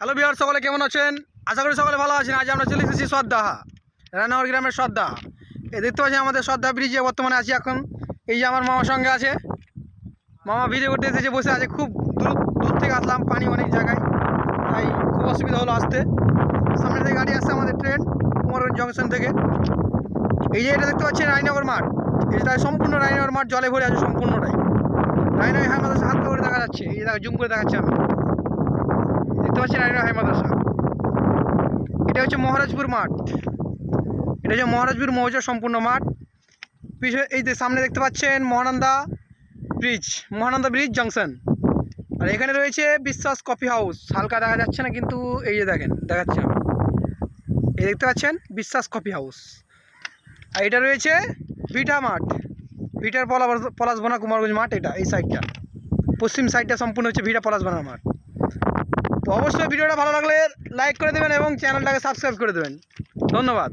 Hello Bihar, সকলে কেমন আছেন? আশা করি সকলে ভালো আছেন। আজ আমরা চলে এসেছি সদ্দাহা, রানাঘর গ্রামের সদ্দাহা। এই দেখতে পাচ্ছেন আমাদের সদ্দাহা ব্রিজে বর্তমানে আছি এখন। এই যে আমার মামার সঙ্গে আছে, মামা ভিডিও করতে এসেছে, বসে আছে। খুব দূর দূর থেকে আসলাম, পানি অনেক জায়গায়, তাই খুব অসুবিধা হলো আসতে। সামনে থেকে গাড়ি আসছে আমাদের ট্রেন কুমারগঞ্জ জংশন থেকে। এই যে এটা দেখতে পাচ্ছেন রায়নগর মাঠ, এটা সম্পূর্ণ রায়নগর মাঠ জলে ভরে আছে সম্পূর্ণটাই। রায়নগর হাই মাদ্রাসা হাত করে দেখা যাচ্ছে, এই যে জুম করে দেখাচ্ছি আমি, দেখতে পাচ্ছেন রায়নগর হাই মাদ্রাসা। এটা হচ্ছে মহারাজপুর মাঠ, এটা হচ্ছে মহারাজপুর মৌজা সম্পূর্ণ মাঠ। পিছনে এই যে সামনে দেখতে পাচ্ছেন মহানন্দা ব্রিজ জংশন। আর এখানে রয়েছে বিশ্বাস কফি হাউস, হালকা দেখা যাচ্ছে না কিন্তু এই যে দেখেন দেখাচ্ছে আমি, এই দেখতে পাচ্ছেন বিশ্বাস কফি হাউস। আর এটা রয়েছে ভিটা মাঠ, ভিটার পলাশবনা কুমারগঞ্জ মাঠ। এটা এই সাইডটা, পশ্চিম সাইডটা সম্পূর্ণ হচ্ছে ভিটা পলাশবনার মাঠ। তো অবশ্যই ভিডিওটা ভালো লাগলে লাইক করে দেবেন এবং চ্যানেলটাকে সাবস্ক্রাইব করে দেবেন। ধন্যবাদ।